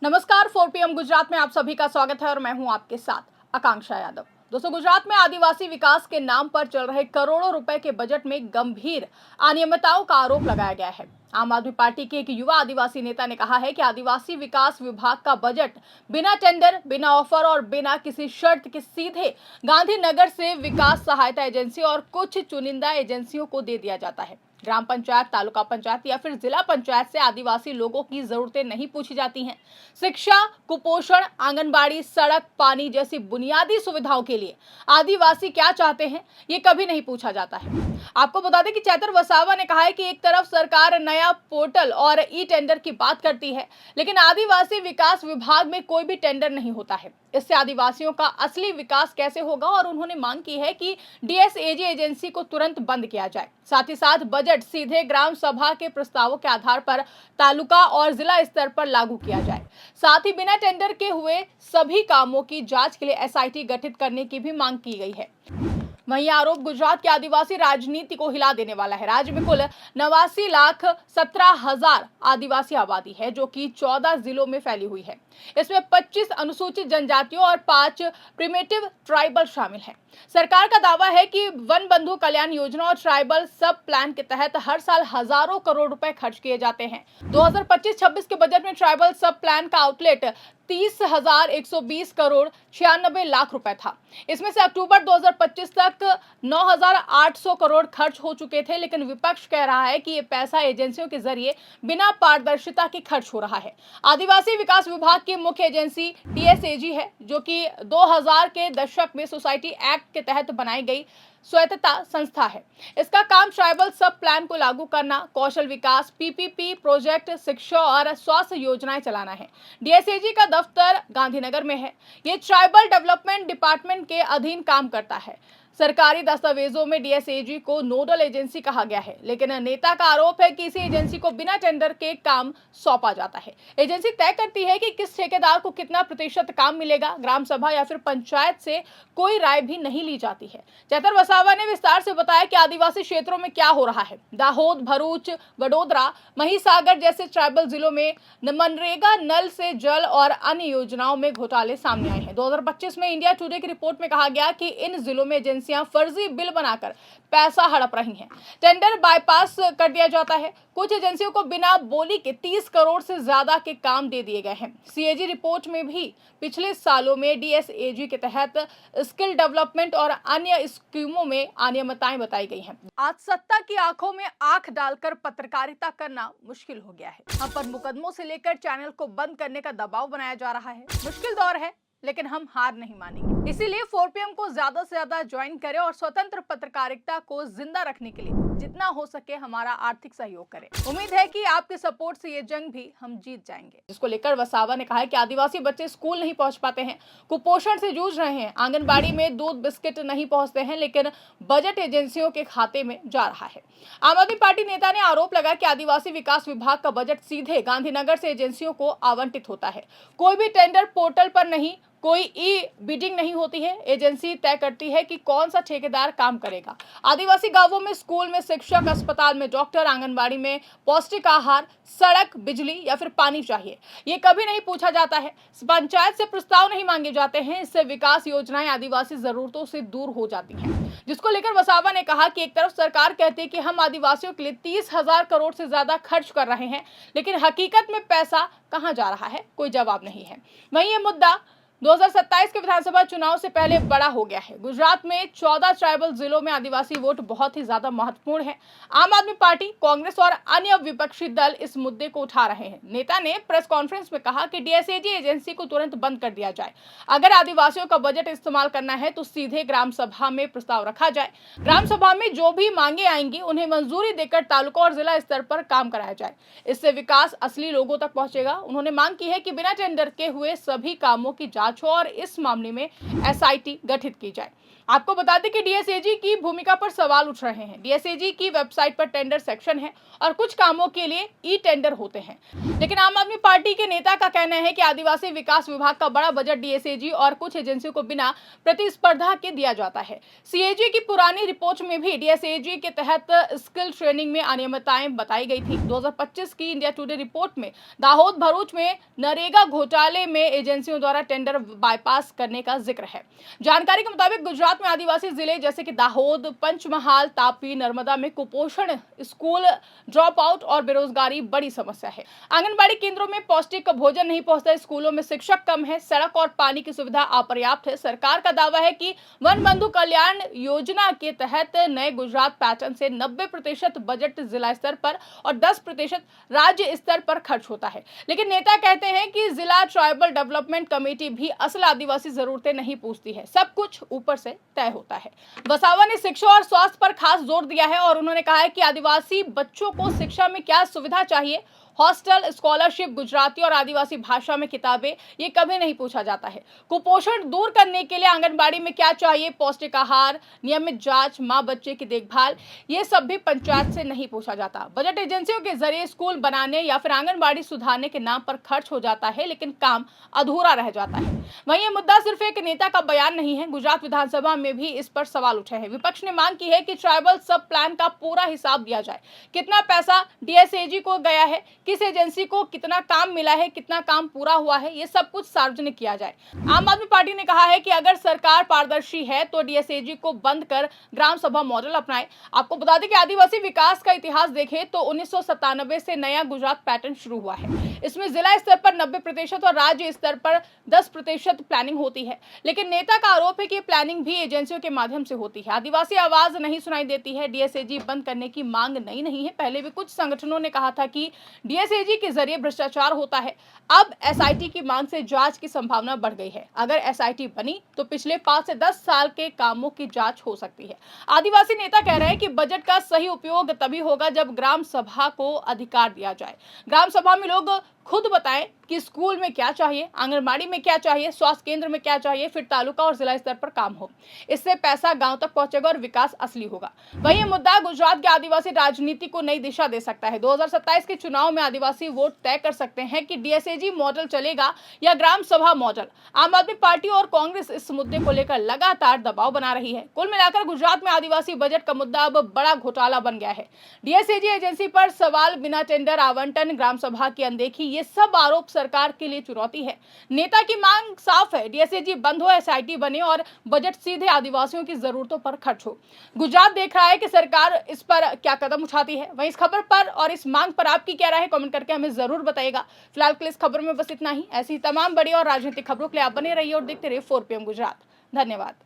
नमस्कार, 4 PM गुजरात में आप सभी का स्वागत है और मैं हूं आपके साथ आकांक्षा यादव। दोस्तों, गुजरात में आदिवासी विकास के नाम पर चल रहे करोड़ों रुपए के बजट में गंभीर अनियमितताओं का आरोप लगाया गया है। आम आदमी पार्टी के एक युवा आदिवासी नेता ने कहा है कि आदिवासी विकास विभाग का बजट बिना टेंडर, बिना ऑफर और बिना किसी शर्त के सीधे गांधीनगर से विकास सहायता एजेंसी और कुछ चुनिंदा एजेंसियों को दे दिया जाता है। ग्राम पंचायत, तालुका पंचायत या फिर जिला पंचायत से आदिवासी लोगों की जरूरतें नहीं पूछी जाती हैं। शिक्षा, कुपोषण, आंगनबाड़ी, सड़क, पानी जैसी बुनियादी सुविधाओं के लिए आदिवासी क्या चाहते हैं, ये कभी नहीं पूछा जाता है। आपको बता दें कि चैतर वसावा ने कहा है कि एक तरफ सरकार नया पोर्टल और ई टेंडर की बात करती है, लेकिन आदिवासी विकास विभाग में कोई भी टेंडर नहीं होता है। इससे आदिवासियों का असली विकास कैसे होगा, और उन्होंने मांग की है कि डीएसएजी एजेंसी को तुरंत बंद किया जाए। साथ ही साथ बजट सीधे ग्राम सभा के प्रस्तावों के आधार पर तालुका और जिला स्तर पर लागू किया जाए। साथ ही बिना टेंडर के हुए सभी कामों की जांच के लिए एसआईटी गठित करने की भी मांग की गई है। वहीं आरोप गुजरात की आदिवासी राजनीति को हिला देने वाला है। राज्य में कुल 89,17,000 आदिवासी आबादी है, जो कि 14 जिलों में फैली हुई है। इसमें 25 अनुसूचित जनजातियों और 5 प्रिमिटिव ट्राइबल शामिल हैं। सरकार का दावा है कि वन बंधु कल्याण योजना और ट्राइबल सब प्लान के तहत हर साल हजारों करोड़ रुपए खर्च किए जाते हैं। 2025-26 के बजट में ट्राइबल सब प्लान का आउटलेट 30,120 करोड़ 96 लाख रुपए था। इसमें से अक्टूबर 2025 तक 9,800 करोड़ खर्च हो चुके थे, लेकिन विपक्ष कह रहा है कि ये पैसा एजेंसियों के जरिए बिना पारदर्शिता के खर्च हो रहा है। आदिवासी विकास विभाग की मुख्य एजेंसी डीएसएजी है, जो कि 2000 के दशक में सोसाइटी एक्ट के तहत बनाई गई स्वायत्तता संस्था है। इसका काम ट्राइबल सब प्लान को लागू करना, कौशल विकास, पीपीपी प्रोजेक्ट, शिक्षा और स्वास्थ्य योजनाएं चलाना है। डीएसएजी का दफ्तर गांधीनगर में है। ये ट्राइबल डेवलपमेंट डिपार्टमेंट के अधीन काम करता है। सरकारी दस्तावेजों में डीएसएजी को नोडल एजेंसी कहा गया है, लेकिन नेता का आरोप है कि इसी एजेंसी को बिना टेंडर के काम सौंपा जाता है। एजेंसी तय करती है कि किस ठेकेदार को कितना प्रतिशत काम मिलेगा। ग्राम सभा या फिर पंचायत से कोई राय भी नहीं ली जाती है। चैतर वसावा ने विस्तार से बताया कि आदिवासी क्षेत्रों में क्या हो रहा है। दाहोद, भरूच, वडोदरा, महिसागर जैसे ट्राइबल जिलों में मनरेगा, नल से जल और अन्य योजनाओं में घोटाले सामने आए हैं। 2025 में इंडिया टुडे की रिपोर्ट में कहा गया कि इन जिलों में एजेंसियां फर्जी बिल बनाकर पैसा हड़प रही हैं। टेंडर बाईपास कर दिया जाता है। कुछ एजेंसियों को बिना बोली के 30 करोड़ से ज्यादा के काम दे दिए गए हैं। सीएजी रिपोर्ट में भी पिछले सालों में डीएसएजी के तहत स्किल डेवलपमेंट और अन्य स्कीमों में अनियमितताएं बताई गई हैं। आज सत्ता की आंखों में आंख डालकर पत्रकारिता करना मुश्किल हो गया है। हम पर मुकदमों से लेकर चैनल को बंद करने का दबाव बनाया जा रहा है। मुश्किल दौर है, लेकिन हम हार नहीं मानेंगे। इसीलिए 4 PM को ज्यादा से ज्यादा ज्वाइन करें और स्वतंत्र पत्रकारिता को जिंदा रखने के लिए जितना हो सके हमारा आर्थिक सहयोग करें। उम्मीद है कि आपके सपोर्ट से ये जंग भी हम जीत जाएंगे। जिसको लेकर वसावा ने कहा है कि आदिवासी बच्चे स्कूल नहीं पहुंच पाते हैं, कुपोषण से जूझ रहे हैं, आंगनबाड़ी में दूध बिस्किट नहीं पहुंचते हैं, लेकिन बजट एजेंसियों के खाते में जा रहा है। आम आदमी पार्टी नेता ने आरोप लगाया कि आदिवासी विकास विभाग का बजट सीधे गांधीनगर से एजेंसियों को आवंटित होता है। कोई भी टेंडर पोर्टल पर नहीं, कोई ई बिडिंग नहीं होती है। एजेंसी तय करती है कि कौन सा ठेकेदार काम करेगा। आदिवासी गांवों में स्कूल में शिक्षक, अस्पताल में डॉक्टर, आंगनबाड़ी में पौष्टिक आहार, सड़क, बिजली या फिर पानी चाहिए, ये कभी नहीं पूछा जाता है। पंचायत से प्रस्ताव नहीं मांगे जाते हैं। इससे विकास योजनाएं आदिवासी जरूरतों से दूर हो जाती हैं। जिसको लेकर वसावा ने कहा कि एक तरफ सरकार कहती है कि हम आदिवासियों के लिए 30,000 करोड़ से ज्यादा खर्च कर रहे हैं, लेकिन हकीकत में पैसा कहां जा रहा है, कोई जवाब नहीं है। वहीं ये मुद्दा 2027 के विधानसभा चुनाव से पहले बड़ा हो गया है। गुजरात में 14 ट्राइबल जिलों में आदिवासी वोट बहुत ही ज्यादा महत्वपूर्ण है। आम आदमी पार्टी, कांग्रेस और अन्य विपक्षी दल इस मुद्दे को उठा रहे हैं। नेता ने प्रेस कॉन्फ्रेंस में कहा कि डीएसएजी एजेंसी को तुरंत बंद कर दिया जाए। अगर आदिवासियों का बजट इस्तेमाल करना है तो सीधे ग्राम सभा में प्रस्ताव रखा जाए। ग्राम सभा में जो भी मांगे आएंगी उन्हें मंजूरी देकर तालुका और जिला स्तर पर काम कराया जाए। इससे विकास असली लोगों तक पहुंचेगा। उन्होंने मांग की है कि बिना टेंडर के हुए सभी कामों की जांच हो और इस मामले में एसआईटी गठित की जाए। आपको बता दें कि डीएसएजी की भूमिका पर सवाल उठ रहे हैं। डीएसएजी की वेबसाइट पर टेंडर सेक्शन है और कुछ कामों के लिए ई टेंडर होते हैं। लेकिन आम आदमी पार्टी के नेता का कहना है कि आदिवासी विकास विभाग का बड़ा बजट डीएसएजी और कुछ एजेंसियों को बिना प्रतिस्पर्धा के दिया जाता है। सीएजी की पुरानी रिपोर्ट में भी डीएसएजी के तहत स्किल ट्रेनिंग में अनियमितताएं बताई गई थी। 2025 की इंडिया टुडे रिपोर्ट में दाहोद भरूच में नरेगा घोटाले में एजेंसियों द्वारा टेंडर बाईपास करने का जिक्र है। जानकारी के मुताबिक गुजरात में आदिवासी जिले जैसे कि दाहोद, पंचमहाल, तापी, नर्मदा में कुपोषण, स्कूल ड्रॉप आउट और बेरोजगारी बड़ी समस्या है। आंगनबाड़ी केंद्रों में पौष्टिक भोजन नहीं पहुंचता, स्कूलों में शिक्षक कम है, सड़क और पानी की सुविधा अपर्याप्त है। सरकार का दावा है कि वन बंधु कल्याण योजना के तहत नए गुजरात पैटर्न से 90% बजट जिला स्तर पर और 10% राज्य स्तर पर खर्च होता है। लेकिन नेता कहते हैं कि जिला ट्राइबल डेवलपमेंट कमेटी भी असल आदिवासी जरूरतें नहीं पूछती है, सब कुछ ऊपर से तय होता है। वसावा ने शिक्षा और स्वास्थ्य पर खास जोर दिया है और उन्होंने कहा है कि आदिवासी बच्चों को शिक्षा में क्या सुविधा चाहिए, हॉस्टल, स्कॉलरशिप, गुजराती और आदिवासी भाषा में किताबें, ये कभी नहीं पूछा जाता है। कुपोषण दूर करने के लिए आंगनबाड़ी में क्या चाहिए, पौष्टिक आहार, नियमित जांच, माँ बच्चे की देखभाल, ये सब भी पंचायत से नहीं पूछा जाता। बजट एजेंसियों के जरिए स्कूल बनाने या फिर आंगनबाड़ी सुधारने के नाम पर खर्च हो जाता है, लेकिन काम अधूरा रह जाता है। वहीं ये मुद्दा सिर्फ एक नेता का बयान नहीं है, गुजरात विधानसभा में भी इस पर सवाल उठे हैं। विपक्ष ने मांग की है कि ट्राइबल सब प्लान का पूरा हिसाब दिया जाए, कितना पैसा डीएसएजी को गया है, किस एजेंसी को कितना काम मिला है, कितना काम पूरा हुआ है, ये सब कुछ सार्वजनिक किया जाए। आम आदमी पार्टी ने कहा है कि अगर सरकार पारदर्शी है तो डीएसएजी को बंद कर ग्राम सभा मॉडल अपनाए। आपको बता दें कि आदिवासी विकास का इतिहास देखें तो 1997 से नया गुजरात पैटर्न शुरू हुआ है। इसमें जिला स्तर पर 90% और राज्य स्तर पर 10% प्लानिंग होती है। लेकिन नेता का आरोप है कि प्लानिंग भी एजेंसियों के माध्यम से होती है। आदिवासी आवाज नहीं सुनाई देती है। डीएसएजी बंद करने की मांग नई नहीं है, पहले भी कुछ संगठनों ने कहा था कि डीएसएजी के जरिए भ्रष्टाचार होता है। अब एसआईटी की मांग से जांच की संभावना बढ़ गई है। अगर एसआईटी बनी तो पिछले 5 से 10 साल के कामों की जांच हो सकती है। आदिवासी नेता कह रहे हैं कि बजट का सही उपयोग तभी होगा जब ग्राम सभा को अधिकार दिया जाए। ग्राम सभा में लोग खुद बताएं कि स्कूल में क्या चाहिए, आंगनबाड़ी में क्या चाहिए, स्वास्थ्य केंद्र में क्या चाहिए, फिर तालुका और जिला स्तर पर काम हो। इससे पैसा गांव तक पहुंचेगा और विकास असली होगा। वहीं ये मुद्दा गुजरात के आदिवासी राजनीति को नई दिशा दे सकता है। 2027 के चुनाव में आदिवासी वोट तय कर सकते हैं कि डीएसएजी मॉडल चलेगा या ग्राम सभा मॉडल। आम आदमी पार्टी और कांग्रेस इस मुद्दे को लेकर लगातार दबाव बना रही है। कुल मिलाकर गुजरात में आदिवासी बजट का मुद्दा अब बड़ा घोटाला बन गया है। डीएसएजी एजेंसी पर सवाल, बिना टेंडर आवंटन, ग्राम सभा की अनदेखी, ये सब आरोप सरकार के लिए चुनौती है। नेता की मांग साफ है, डीएसएजी बंद हो, एसआईटी बने और बजट सीधे आदिवासियों की जरूरतों पर खर्च हो। गुजरात देख रहा है कि सरकार इस पर क्या कदम उठाती है। वहीं इस खबर पर और इस मांग पर आपकी क्या राय है, कमेंट करके हमें जरूर बताइएगा। फिलहाल के लिए इस खबर में बस इतना ही। ऐसी तमाम बड़ी और राजनीतिक खबरों के लिए आप बने रहिए और देखते रहिए 4PM गुजरात। धन्यवाद।